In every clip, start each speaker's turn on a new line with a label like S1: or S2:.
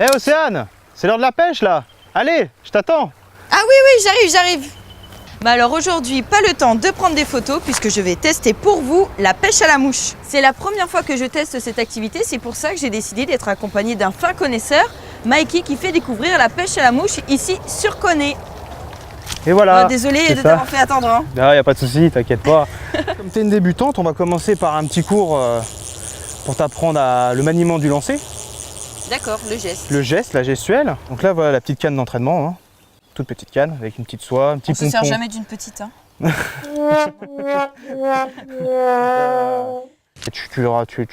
S1: Hé Océane, c'est l'heure de la pêche là. Allez, je t'attends.
S2: Ah oui, j'arrive. Bah alors aujourd'hui, pas le temps de prendre des photos puisque je vais tester pour vous la pêche à la mouche. C'est la première fois que je teste cette activité, c'est pour ça que j'ai décidé d'être accompagnée d'un fin connaisseur, Mikey, qui fait découvrir la pêche à la mouche ici sur Conet.
S1: Et voilà.
S2: Désolée de t'avoir fait attendre. Hein.
S1: Ah, y a pas de souci, t'inquiète pas. Comme tu es une débutante, on va commencer par un petit cours pour t'apprendre le maniement du lancer.
S2: D'accord, le geste.
S1: Le geste, la gestuelle. Donc là, voilà la petite canne d'entraînement. Hein. Toute petite canne avec une petite soie, un petit pompon.
S2: On se sert jamais d'une petite. Hein.
S1: Tu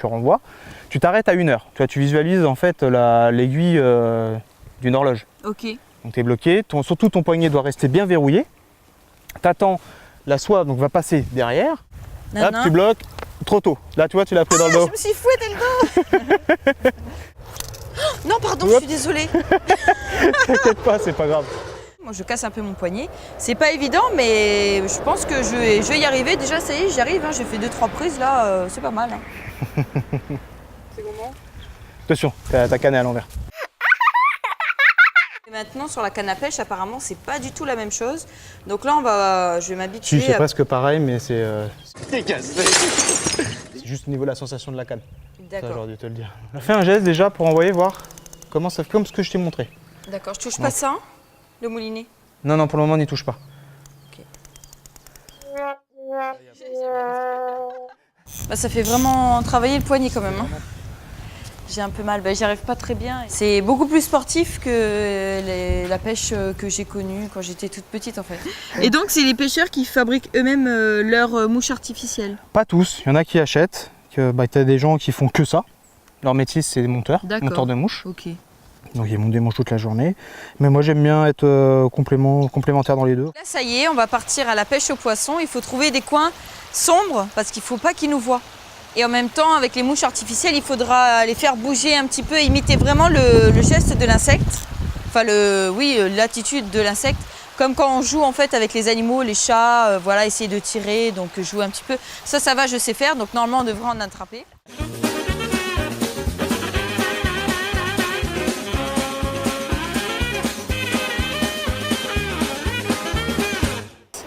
S1: renvoies. Tu t'arrêtes à 1 heure. Tu visualises en fait l'aiguille d'une horloge.
S2: Ok.
S1: Donc tu es bloqué. Surtout ton poignet doit rester bien verrouillé. Tu attends, la soie donc, va passer derrière. Hop, tu bloques. Trop tôt. Là, tu vois, tu l'as pris dans le dos.
S2: Je me suis fouetté le dos. Non, pardon, je suis désolée.
S1: T'inquiète pas, c'est pas grave.
S2: Moi, je casse un peu mon poignet. C'est pas évident, mais je pense que je vais y arriver. Déjà, ça y est, j'y arrive. Hein. J'ai fait 2-3 prises, là, c'est pas mal. Hein. C'est comment?
S1: Attention, ta canne est à l'envers.
S2: Et maintenant, sur la canne à pêche, apparemment, c'est pas du tout la même chose. Donc là, je vais m'habituer.
S1: C'est presque pareil, mais c'est... C'est juste au niveau de la sensation de la canne.
S2: D'accord.
S1: J'aurais dû te le dire. Fais un geste déjà pour envoyer voir comment ça fait, comme ce que je t'ai montré.
S2: D'accord, je touche pas ça, hein, le moulinet?
S1: Non, pour le moment, n'y touche pas.
S2: Ok. Bah, ça fait vraiment travailler le poignet quand même. Hein. J'ai un peu mal, j'y arrive pas très bien. C'est beaucoup plus sportif que la pêche que j'ai connue quand j'étais toute petite en fait. Et donc c'est les pêcheurs qui fabriquent eux-mêmes leurs mouches artificielles?
S1: Pas tous, il y en a qui achètent. Tu as des gens qui font que ça. Leur métier c'est monteurs de mouches.
S2: Ok.
S1: Donc ils montent des mouches toute la journée. Mais moi j'aime bien être complémentaire dans les deux.
S2: Là ça y est, on va partir à la pêche aux poissons. Il faut trouver des coins sombres parce qu'il ne faut pas qu'ils nous voient. Et en même temps, avec les mouches artificielles, il faudra les faire bouger un petit peu, imiter vraiment le geste de l'insecte. Enfin, l'attitude de l'insecte. Comme quand on joue en fait avec les animaux, les chats, voilà, essayer de tirer, donc jouer un petit peu. Ça va, je sais faire, donc normalement on devrait en attraper.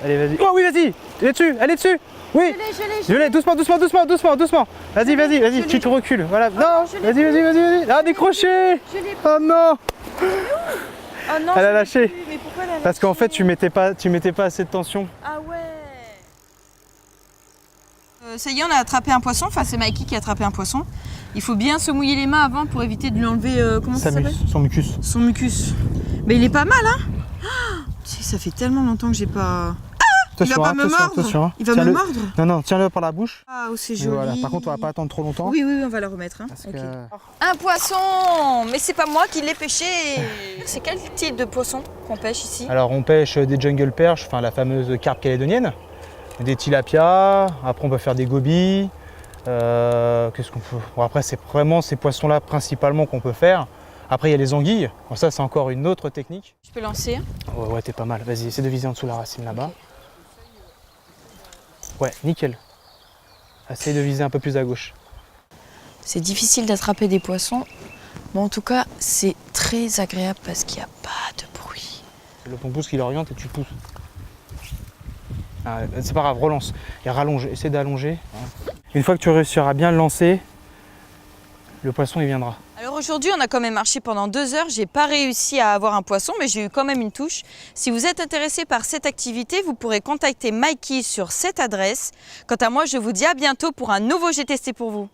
S1: Allez, vas-y. Oh oui, vas-y. Elle est dessus. Oui. Je l'ai. Doucement. Vas-y. Tu te recules. Voilà. Non. Vas-y. Ah, décroché. Oh non.
S2: Oh non.
S1: Elle a lâché.
S2: Mais pourquoi elle a lâché?
S1: Parce qu'en fait, tu mettais pas assez de tension.
S2: Ah ouais. Ça y est, on a attrapé un poisson. Enfin, c'est Mikey qui a attrapé un poisson. Il faut bien se mouiller les mains avant pour éviter de lui enlever. Comment ça s'appelle?
S1: Son mucus.
S2: Son mucus. Mais il est pas mal, hein. Ça fait tellement longtemps que j'ai pas...
S1: Il va pas me mordre. Attention, hein.
S2: Il va me mordre.
S1: Non, tiens-le par la bouche.
S2: Ah, oh, c'est joli.
S1: Voilà. Par contre, on va pas attendre trop longtemps.
S2: Oui, on va le remettre. Hein.
S1: Okay.
S2: Un poisson. Mais c'est pas moi qui l'ai pêché. C'est quel type de poisson qu'on pêche ici?
S1: Alors, on pêche des jungle perches, enfin la fameuse carpe calédonienne, des tilapias. Après, on peut faire des gobies. Qu'est-ce qu'on peut... Bon, après, c'est vraiment ces poissons-là principalement qu'on peut faire. Après, il y a les anguilles. Bon, ça, c'est encore une autre technique.
S2: Je peux lancer?
S1: Ouais, t'es pas mal. Vas-y, essaie de viser en dessous de la racine là-bas. Okay. Ouais, nickel. Essaye de viser un peu plus à gauche.
S2: C'est difficile d'attraper des poissons, mais en tout cas, c'est très agréable parce qu'il n'y a pas de bruit.
S1: C'est ton pouce qui l'oriente et tu pousses. Ah, c'est pas grave, relance. Et rallonge, essaie d'allonger. Une fois que tu réussiras à bien le lancer, le poisson il viendra.
S2: Alors aujourd'hui, on a quand même marché pendant 2 heures. J'ai pas réussi à avoir un poisson, mais j'ai eu quand même une touche. Si vous êtes intéressé par cette activité, vous pourrez contacter Mikey sur cette adresse. Quant à moi, je vous dis à bientôt pour un nouveau J'ai testé pour vous.